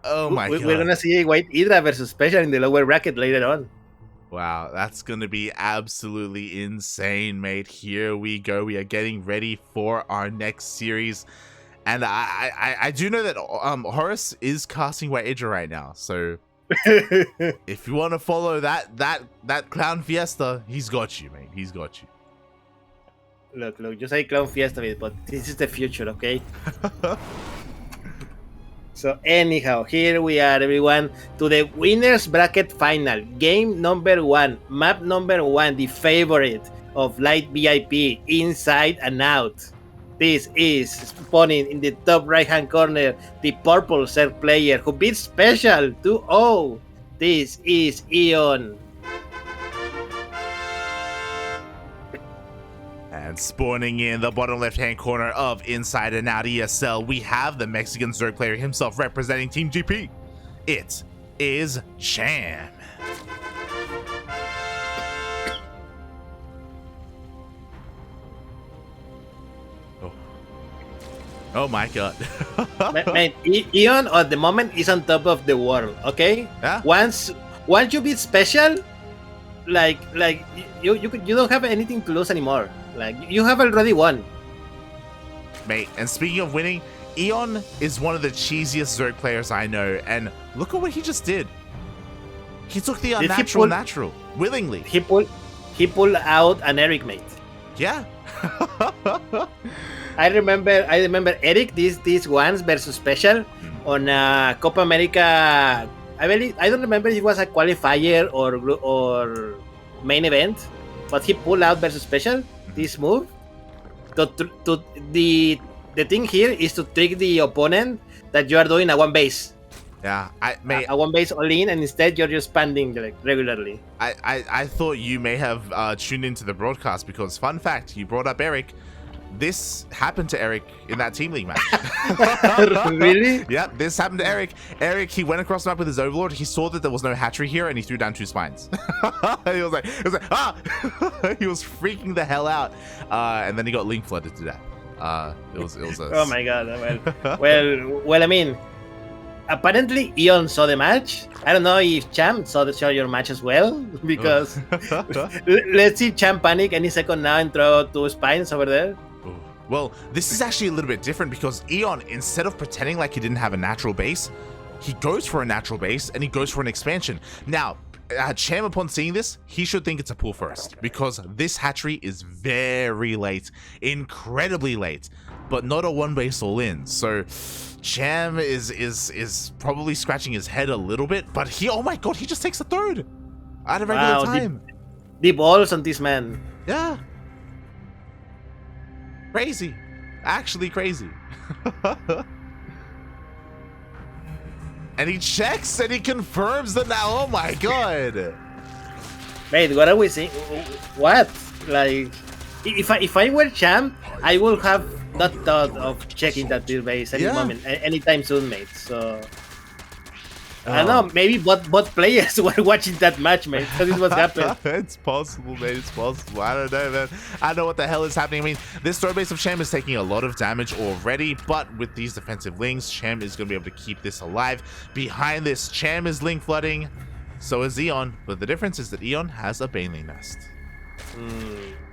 Oh my god. We're gonna see White Hydra versus Special in the lower bracket later on. Wow, that's going to be absolutely insane, mate. Here we go. We are getting ready for our next series. And I do know that Horace is casting White Hydra right now. So if you want to follow that Clown Fiesta, he's got you, mate. He's got you. Look, you say Clown Fiesta, but this is the future, okay? So anyhow, here we are, everyone, to the winners bracket final. Game number 1, map number 1, the favorite of Light VIP, Inside and Out. This is spawning in the top right-hand corner, the purple Zerg player who beats Special 2-0. This is EON. And spawning in the bottom left-hand corner of Inside and Out ESL, we have the Mexican Zerg player himself representing Team GP. It is Cham. Oh my god. Man, EON at the moment is on top of the world, okay? Yeah? Once you beat Special, like you don't have anything to lose anymore. Like, you have already won. Mate, and speaking of winning, EON is one of the cheesiest Zerg players I know, and look at what he just did. He took the unnatural natural, willingly. He pulled out an Eric, mate. Yeah. I remember Eric this once versus Special on Copa America. I don't remember if it was a qualifier or main event, but he pulled out versus Special this move. The thing here is to trick the opponent that you are doing a one base. Yeah, a one base all in, and instead you're just spamming like regularly. I thought you may have tuned into the broadcast because, fun fact, you brought up Eric. This happened to Eric in that Team League match. Really? Yeah, this happened to Eric. Eric, he went across the map with his Overlord. He saw that there was no hatchery here, and he threw down 2 spines. he was like, ah! He was freaking the hell out, and then he got link flooded to death. It was oh my god. Well, I mean, apparently EON saw the match. I don't know if Cham saw your match as well, because let's see Cham panic any second now and throw 2 spines over there. Well, this is actually a little bit different because EON, instead of pretending like he didn't have a natural base, he goes for a natural base and he goes for an expansion. Now, Cham, upon seeing this, he should think it's a pull first because this hatchery is very late, incredibly late, but not a one base all in. So Cham is probably scratching his head a little bit, but oh my god, he just takes a third at a regular time. The balls on this man. Yeah. Crazy. Actually crazy. And he checks and he confirms that now. Oh my god. Wait, what are we saying? What? Like, if I were Cham, I would have not thought of checking that tier base anytime soon, mate. So I don't know, maybe both players were watching that match, mate. That is what happened. It's possible, mate. It's possible. I don't know, man. I don't know what the hell is happening. I mean, this third base of Cham is taking a lot of damage already, but with these defensive links, Cham is going to be able to keep this alive. Behind this, Cham is link flooding. So is EON, but the difference is that EON has a Baneling Nest.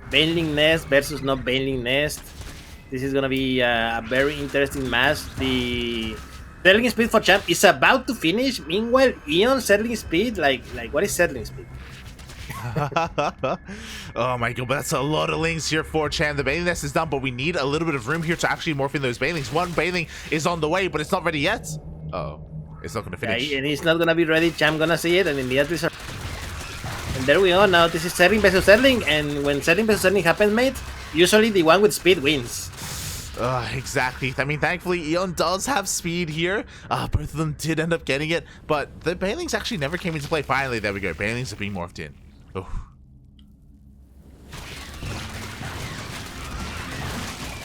Baneling Nest versus not Baneling Nest. This is going to be a very interesting match. The settling speed for Cham is about to finish. Meanwhile, EON settling speed, like what is settling speed? Oh my god, but that's a lot of links here for Cham. The Baneling Nest is done, but we need a little bit of room here to actually morph in those Banelings. One Baneling is on the way, but it's not ready yet. Uh-oh. It's not going to finish. Yeah, and it's not going to be ready. Cham going to see it, and in the end, and there we go. Now this is settling versus settling, and when settling versus settling happens, mate, usually the one with speed wins. Exactly. I mean, thankfully, EON does have speed here. Both of them did end up getting it, but the Banelings actually never came into play. Finally, there we go. Banelings are being morphed in. Oh.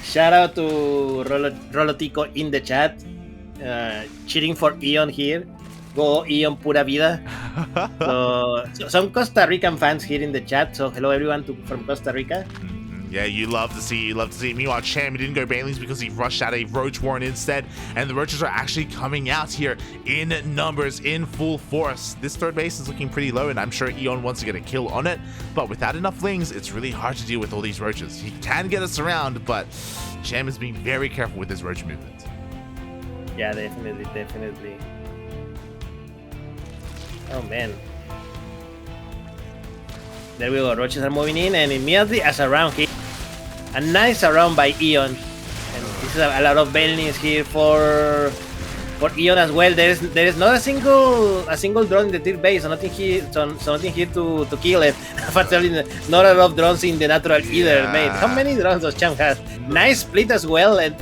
Shout out to Rolotico in the chat. Cheering for EON here. Go EON pura vida. So some Costa Rican fans here in the chat. So hello everyone from Costa Rica. Yeah, you love to see it. Meanwhile, Cham didn't go Banelings because he rushed out a Roach Warren instead, and the Roaches are actually coming out here in numbers, in full force. This third base is looking pretty low, and I'm sure EON wants to get a kill on it, but without enough Lings, it's really hard to deal with all these Roaches. He can get us around, but Cham is being very careful with his Roach movement. Yeah, definitely. Oh man. There we go, Roaches are moving in, and immediately as a round hit. A nice round by EON. And this is a lot of Banelings here for EON as well. There is not a single drone in the tier base, so nothing here to kill it. Unfortunately, not a lot of drones in the natural either, mate. How many drones does Cham have? Nice split as well, and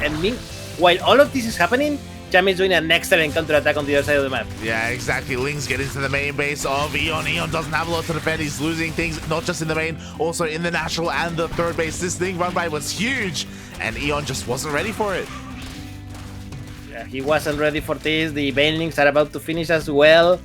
while all of this is happening, Cham is doing an excellent counter-attack on the other side of the map. Yeah, exactly. Lings get into the main base of EON. EON doesn't have a lot to defend. He's losing things, not just in the main, also in the natural and the third base. This thing run by was huge, and EON just wasn't ready for it. Yeah, he wasn't ready for this. The Banelings are about to finish as well.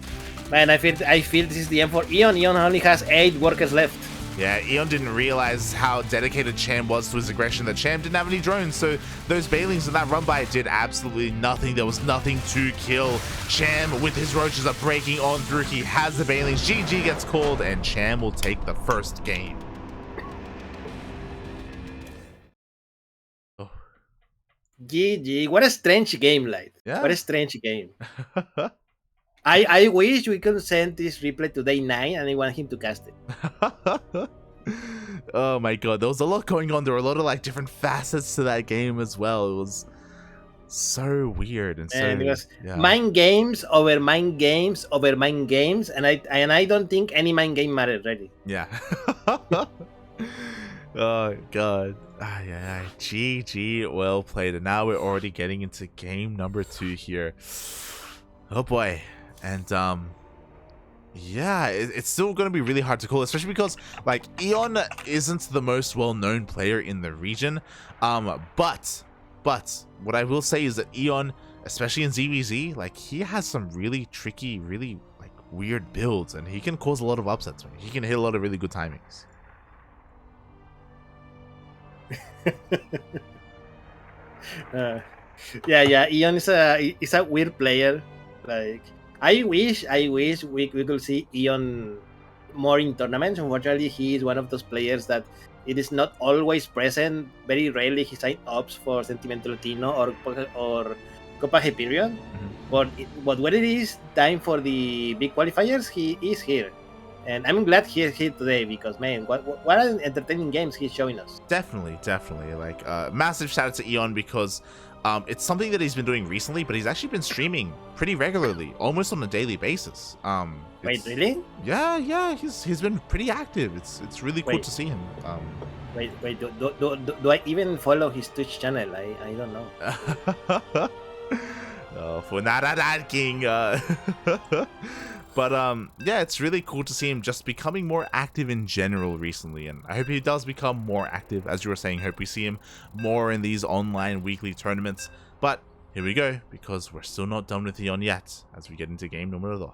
Man, I feel this is the end for EON. EON only has 8 workers left. Yeah, EON didn't realize how dedicated Cham was to his aggression. That Cham didn't have any drones, so those Banelings in that run by did absolutely nothing. There was nothing to kill. Cham with his Roaches are breaking on through. He has the Banelings. GG gets called, and Cham will take the first game. Oh. GG. What a strange game, Light. Yeah. What a strange game. I wish we could send this replay to day 9, and I want him to cast it. Oh my god, there was a lot going on. There were a lot of like different facets to that game as well. It was so weird and it was mind games over mind games over mind games, and I don't think any mind game mattered really. Yeah. Oh god. Yeah. GG, well played. And now we're already getting into game number 2 here. Oh boy. And yeah, it's still going to be really hard to call, especially because like EON isn't the most well-known player in the region. But what I will say is that EON, especially in ZvZ, like he has some really tricky, really like weird builds, and he can cause a lot of upsets. He can hit a lot of really good timings. Yeah. EON is a weird player. Like I wish we could see EON more in tournaments. Unfortunately, he is one of those players that it is not always present. Very rarely he signs ups for Sentimental Latino or Copa Hyperion. But when it is time for the big qualifiers, he is here. And I'm glad he's here today because, man, what an entertaining games he's showing us. Definitely. Like, massive shout out to EON because it's something that he's been doing recently, but he's actually been streaming pretty regularly, almost on a daily basis. Wait, really? Yeah, he's been pretty active. It's really cool to see him. Wait, do I even follow his Twitch channel? I don't know. For that king. But yeah, it's really cool to see him just becoming more active in general recently, and I hope he does become more active. As you were saying, hope we see him more in these online weekly tournaments. But here we go, because we're still not done with EON yet, as we get into game number 2.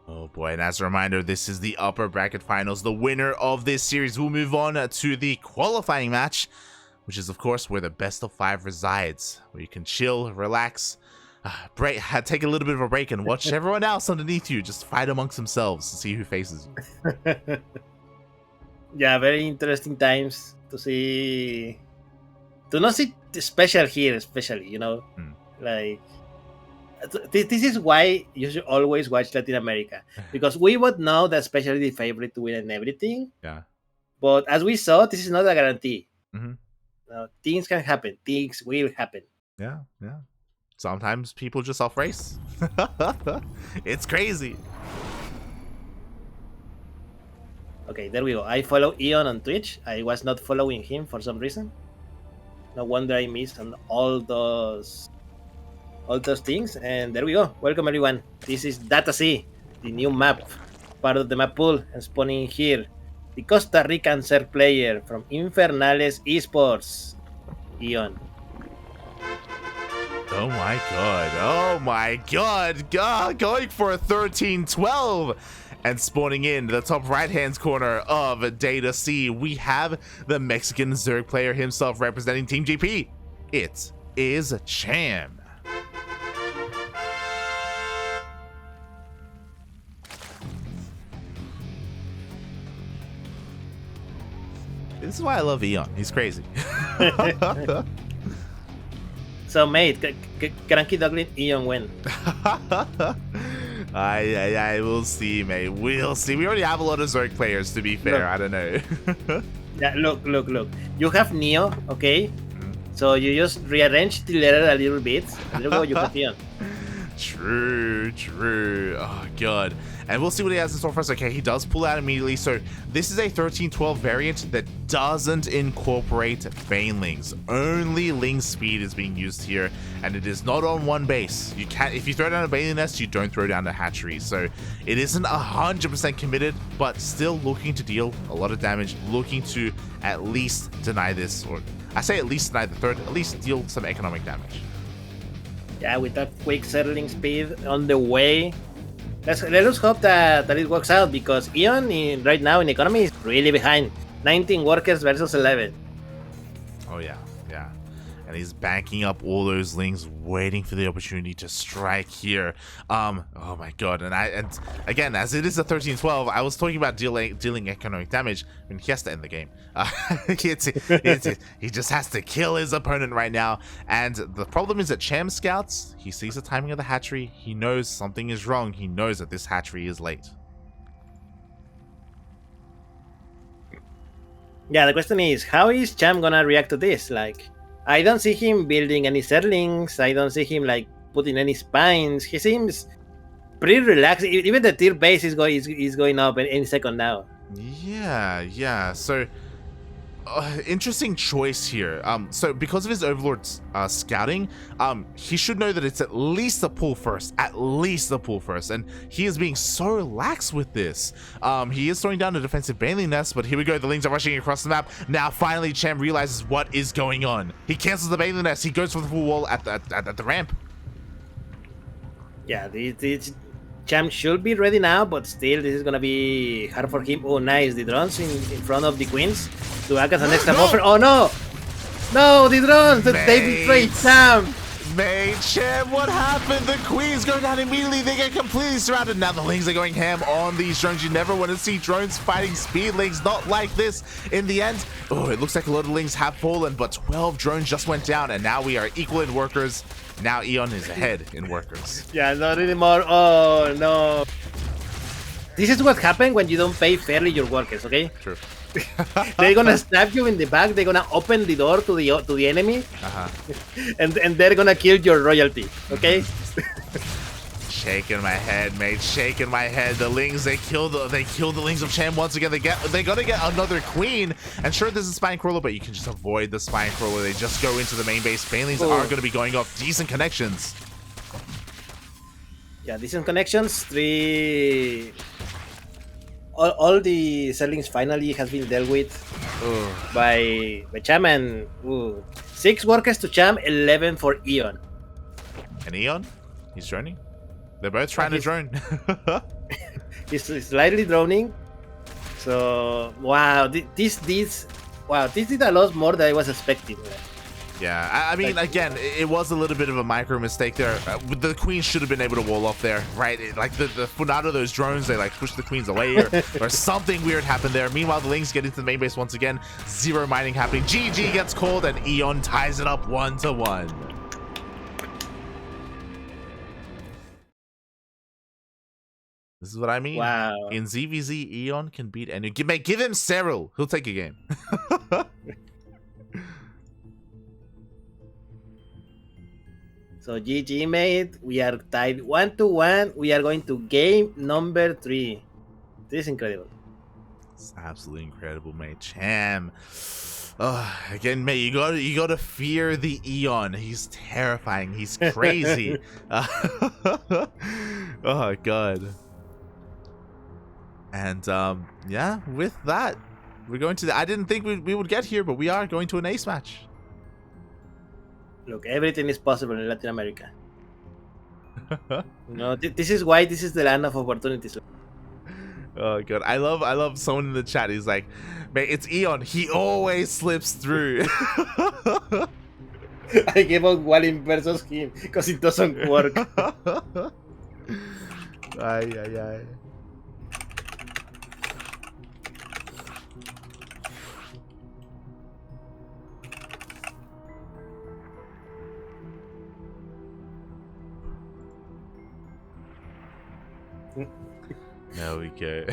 Oh boy, and as a reminder, this is the upper bracket finals. The winner of this series will move on to the qualifying match, which is of course where the best of 5 resides, where you can chill, relax, break, take a little bit of a break, and watch everyone else underneath you just fight amongst themselves to see who faces you. Yeah, very interesting times to see. To not see special here, especially, you know, like. This is why you should always watch Latin America, because we would know that especially the favorite to win and everything. Yeah. But as we saw, this is not a guarantee. Things can happen. Things will happen. Yeah. Sometimes people just off race. It's crazy. Okay, there we go. I follow EON on Twitch. I was not following him for some reason. No wonder I missed on all those things. And there we go. Welcome everyone. This is ZvZ, the new map, part of the map pool, and spawning here. the Costa Rican Ser player from Infernales Esports, EON. Oh my god. Oh my god. God, going for a 13-12. And spawning in the top right-hand corner of Data C, we have the Mexican Zerg player himself representing Team GP. It is Cham. This is why I love EON. He's crazy. So, mate, CranKy Ducklings EON win. I will see, mate. We'll see. We already have a lot of Zerg players, to be fair. Look. I don't know. Yeah, look. You have Neo, okay? So you just rearrange the letter a little bit. And there you go, you have EON. True. Oh, God. And we'll see what he has in store for us. Okay, he does pull out immediately. So this is a 13-12 variant that doesn't incorporate banelings. Only Ling speed is being used here, and it is not on one base. You can't, if you throw down a baneling nest, you don't throw down a hatchery. So it isn't 100% committed, but still looking to deal a lot of damage, looking to at least deny this, or I say at least deny the third, at least deal some economic damage. Yeah, with that quick settling speed on the way. Let us hope that it works out, because EON right now in economy is really behind. 19 workers versus 11. Oh yeah. And he's banking up all those lings, waiting for the opportunity to strike here. Oh my god. And again, as it is a 13-12, I was talking about dealing economic damage. I mean, he has to end the game. He just has to kill his opponent right now. And the problem is that Cham scouts, he sees the timing of the hatchery, he knows something is wrong, he knows that this hatchery is late. Yeah, the question is, how is Cham gonna react to this? Like, I don't see him building any settlings. I don't see him like putting any spines. He seems pretty relaxed. Even the tier base is going up any second now. Yeah. So interesting choice here. So because of his Overlord's scouting, he should know that it's at least a pull first, and he is being so lax with this. He is throwing down a defensive baneling nest, but here we go, the lings are rushing across the map. Now finally Cham realizes what is going on. He cancels the baneling nest, he goes for the full wall at the ramp. Yeah, this Cham should be ready now, but still this is gonna be hard for him. Oh nice, the drones in front of the queens to act as an extra buffer. Oh no, the drones, they betrayed Cham. Mate, Cham, what happened? The queens go down immediately. They get completely surrounded. Now the lings are going ham on these drones. You never want to see drones fighting speed lings. Not like this. In the end, oh, it looks like a lot of lings have fallen, but 12 drones just went down, and now we are equal in workers. Now EON is ahead in workers. Yeah, not anymore. Oh no. This is what happens when you don't pay fairly your workers, okay? True. They're gonna stab you in the back. They're gonna open the door to the enemy, and they're gonna kill your royalty. Okay. Shaking my head, mate. Shaking my head. The lings, they kill the lings of Cham once again. They gotta get another queen. And sure, there's a spine crawler, but you can just avoid the spine crawler. They just go into the main base. Banelings are gonna be going off. Decent connections. Yeah, decent connections. All the sellings finally has been dealt with by Cham, and 6 workers to Cham, 11 for EON. And EON, he's droning. They're both trying to drone. He's slightly droning. So wow, this did a lot more than I was expecting. Yeah, I mean, again, it was a little bit of a micro mistake there. The queen should have been able to wall off there, right? Like the out of those drones, they like push the queens away, or something weird happened there. Meanwhile, the lings get into the main base once again. Zero mining happening. GG gets called, and EON ties it up 1-1. This is what I mean. Wow. In ZvZ, EON can beat any. Give him Cyril. He'll take a game. So GG, mate. We are tied 1-1. We are going to game number 3. This is incredible. It's absolutely incredible, mate. Cham. Again, mate, you gotta fear the EON. He's terrifying. He's crazy. Oh god. And yeah, with that, we're going to I didn't think we would get here, but we are going to an ace match. Look, everything is possible in Latin America. This is why this is the land of opportunities. Oh god, I love someone in the chat. He's like, man, it's Eon. He always slips through. I gave out Walling versus him because it doesn't work. Ay. There we go.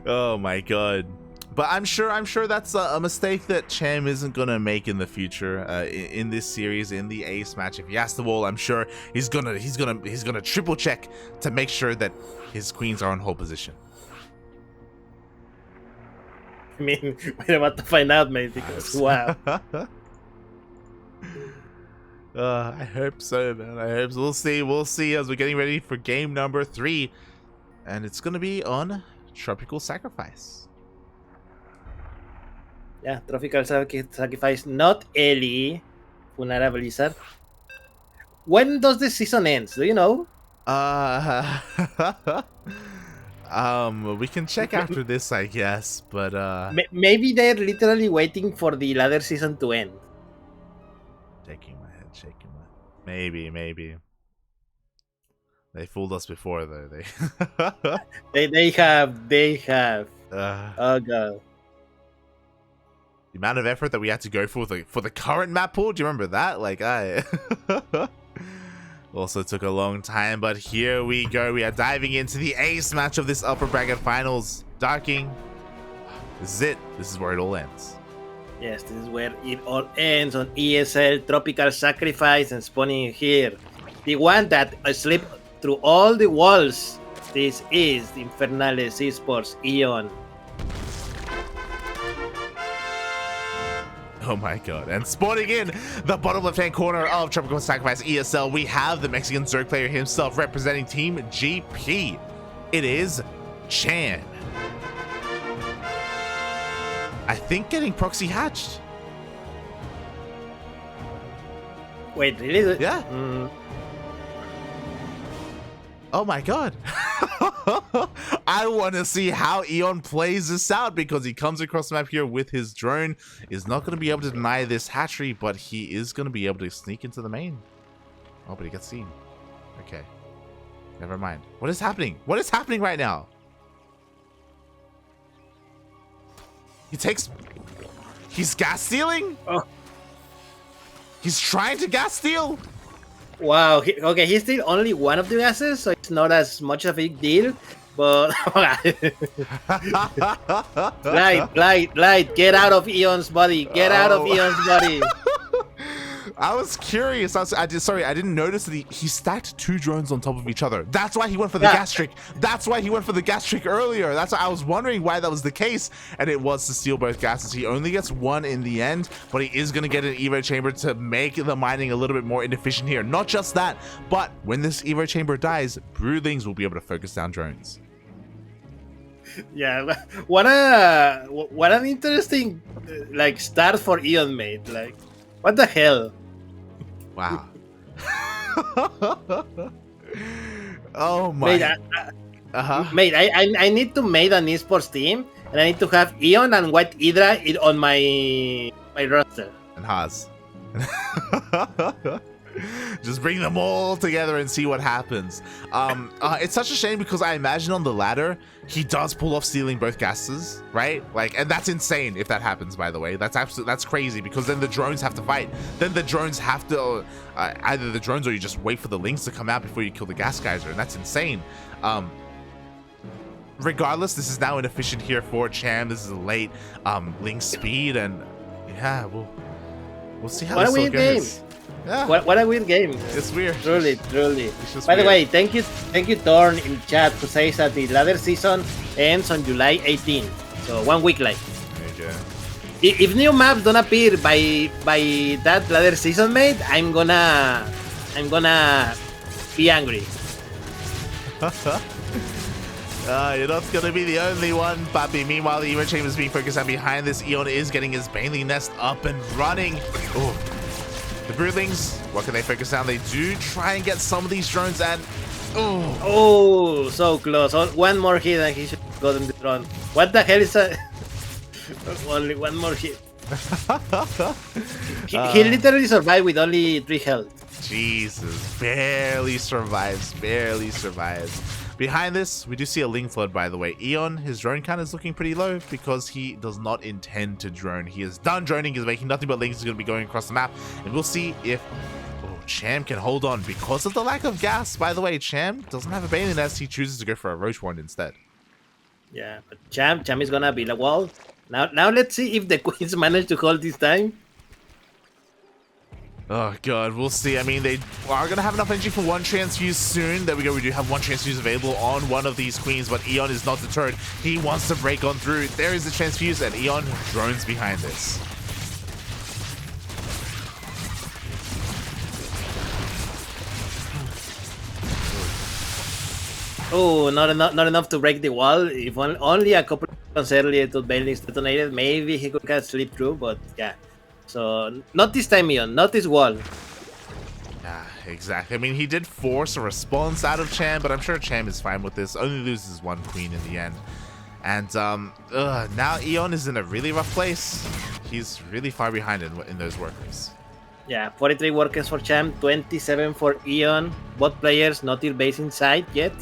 Oh my god. But I'm sure that's a mistake that Cham isn't gonna make in the future. In this series, in the ace match, if he has the wall, I'm sure he's gonna triple check to make sure that his queens are in hold position. I mean, we're about to find out, mate. Because wow. I hope so, man. I hope so. We'll see as we're getting ready for game number 3, and it's gonna be on Tropical Sacrifice. Yeah, Tropical Sacrifice, not Ellie. Funara Blizzard. When does the season end? Do you know? We can check after this, I guess, but maybe they're literally waiting for the ladder season to end. Shaking my head. Maybe. They fooled us before, though. They have. Oh god. The amount of effort that we had to go for the current map pool. Do you remember that? Like I also took a long time, but here we go. We are diving into the ace match of this upper bracket finals. Darking. This is it. This is where it all ends. Yes, this is where it all ends on ESL Tropical Sacrifice and spawning here. The one that slipped through all the walls. This is the Infernales Esports EON. Oh my god. And spawning in the bottom left-hand corner of Tropical Sacrifice ESL, we have the Mexican Zerg player himself representing Team GP. It is Cham. I think getting proxy hatched. Wait, really? Yeah. Oh my god. I want to see how Eon plays this out, because he comes across the map here with his drone. Is not going to be able to deny this hatchery, but he is going to be able to sneak into the main. Oh, but he gets seen. Okay. Never mind. What is happening? What is happening right now? He's gas stealing? Oh. He's trying to gas steal? Wow. Okay, he's still only one of the gases, so it's not as much of a big deal. But Light, get out of Eon's body. Get out of Eon's body. I was curious. I didn't notice that he stacked 2 drones on top of each other. That's why he went for the gas trick. That's why he went for the gas trick earlier. That's why I was wondering why that was the case. And it was to steal both gases. He only gets 1 in the end, but he is going to get an Evo chamber to make the mining a little bit more inefficient here. Not just that, but when this Evo chamber dies, Broodlings will be able to focus down drones. Yeah, what an interesting start for Eon, mate. Like, what the hell? Wow. Oh my. Mate, I need to make an esports team, and I need to have Eon and White Hydra on my roster. And Haas. Just bring them all together and see what happens. It's such a shame, because I imagine on the ladder he does pull off stealing both gases, right? Like, and that's insane if that happens, by the way. That's crazy, because then the drones have to fight. Then the drones have to either the drones, or you just wait for the links to come out before you kill the gas geyser, and that's insane. Regardless, this is now inefficient here for Cham. This is a late link speed, and yeah, we'll see how this all goes. Yeah. What a weird game. It's weird. Truly. By the way, thank you Thorn in chat, who says that the ladder season ends on July 18th. So 1 week late. There you go. If new maps don't appear by that ladder season, mate, I'm gonna be angry. You're not going to be the only one, Papi. Meanwhile, the Evo Chamber is being focused on behind this. EON is getting his Baneling Nest up and running. Oh, the Broodlings, what can they focus on? They do try and get some of these drones and... Oh, so close. One more hit and he should have gotten the drone. What the hell is that? Only one more hit. He literally survived with only 3 health. Jesus, barely survives. Behind this, we do see a Ling Flood, by the way. EON, his drone count is looking pretty low because he does not intend to drone. He is done droning. He's making nothing but Lings. He's going to be going across the map. And we'll see if Cham can hold on because of the lack of gas. By the way, Cham doesn't have a Baneling Nest. He chooses to go for a Roach Wand instead. Yeah, but Cham is going to be the wall. Now let's see if the Queens manage to hold this time. Oh god, we'll see. I mean, they are gonna have enough energy for one transfuse soon. There we go, we do have one transfuse available on one of these queens, but EON is not deterred. He wants to break on through. There is the transfuse, and EON drones behind this. Oh, not enough to break the wall. If only a couple of seconds earlier to Bailey's detonated, maybe he could have slipped through, but yeah. So, not this time, EON, not this wall. Yeah, exactly. I mean, he did force a response out of Cham, but I'm sure Cham is fine with this. Only loses one queen in the end. And now EON is in a really rough place. He's really far behind in those workers. Yeah, 43 workers for Cham, 27 for EON. Both players not in base inside yet.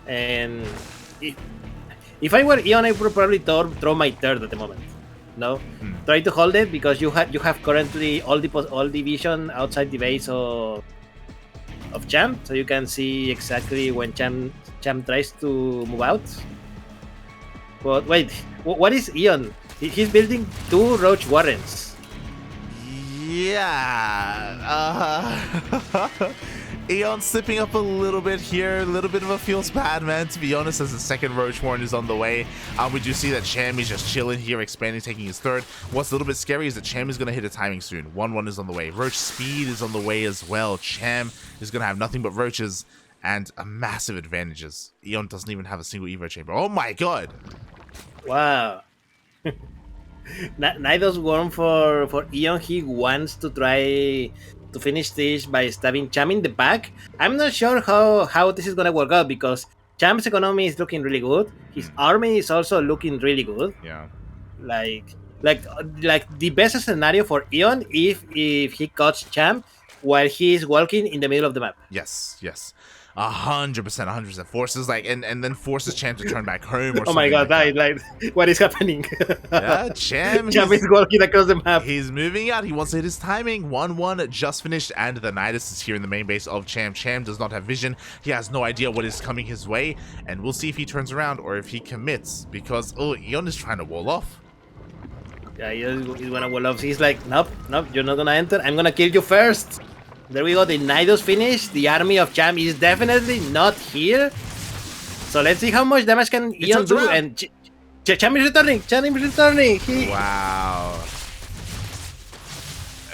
And if I were EON, I would probably throw my third at the moment. No, try to hold it because you have currently all the vision outside the base of Cham, so you can see exactly when Cham tries to move out. But wait, what is EON? He's building 2 Roach Warrens. Yeah. EON slipping up a little bit here, a little bit of a feels bad, man, to be honest, as the second Roach Warren is on the way. We do see that Cham is just chilling here, expanding, taking his third. What's a little bit scary is that Cham is going to hit a timing soon. 1-1 is on the way. Roach Speed is on the way as well. Cham is going to have nothing but Roaches and a massive advantages. EON doesn't even have a single Evo Chamber. Oh my god! Wow. Nido's warm for EON. He wants to try to finish this by stabbing Cham in the back. I'm not sure how this is gonna work out because Cham's economy is looking really good. His army is also looking really good. Yeah. Like the best scenario for EON if he cuts Cham while he's walking in the middle of the map. Yes. 100%. Forces and then forces Cham to turn back home or something. Oh my god, like what is happening? Yeah, Cham is walking across the map. He's moving out. He wants to hit his timing. 1-1 just finished, and the Nidus is here in the main base of Cham. Cham does not have vision. He has no idea what is coming his way, and we'll see if he turns around or if he commits, because EON is trying to wall off. Yeah, he's gonna wall off. He's like, nope, you're not gonna enter. I'm gonna kill you first. There we go, the Nidus finish. The army of Cham is definitely not here. So let's see how much damage can EON do. And Cham is returning. Wow.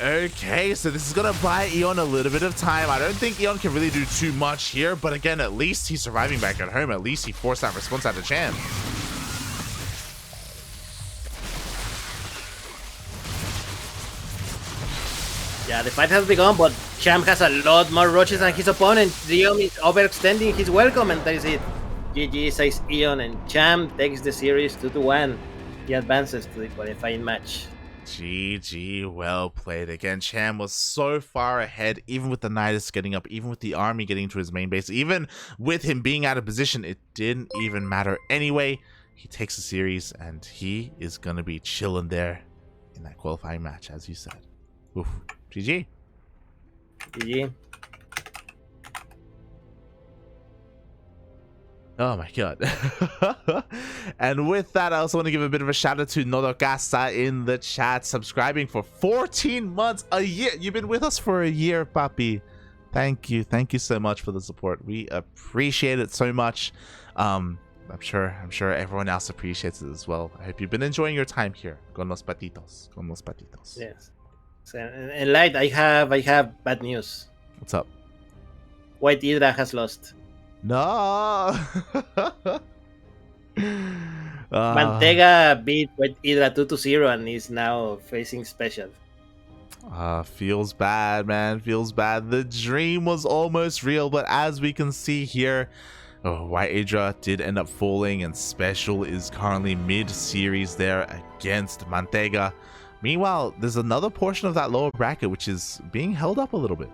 Okay, so this is going to buy EON a little bit of time. I don't think EON can really do too much here. But again, at least he's surviving back at home. At least he forced that response out of Cham. Yeah, the fight has begun, but Cham has a lot more roaches than his opponent. EON is overextending his welcome, and that is it. GG says EON, and Cham takes the series 2-1. He advances to the qualifying match. GG, well played. Again, Cham was so far ahead, even with the Nidus getting up, even with the army getting to his main base, even with him being out of position, it didn't even matter anyway. He takes the series, and he is going to be chilling there in that qualifying match, as you said. Oof. GG. GG. Oh my god. And with that, I also want to give a bit of a shout out to Nodokasa in the chat, subscribing for 14 months, a year. You've been with us for a year, Papi. Thank you so much for the support. We appreciate it so much. I'm sure everyone else appreciates it as well. I hope you've been enjoying your time here. Con los patitos. Yes. So, and Light, I have bad news. What's up? White Hydra has lost. No. Mantega beat Hydra 2-0 and is now facing special. Feels bad, man. Feels bad. The dream was almost real, but as we can see here, White Hydra did end up falling, and special is currently mid-series there against Mantega. Meanwhile, there's another portion of that lower bracket which is being held up a little bit.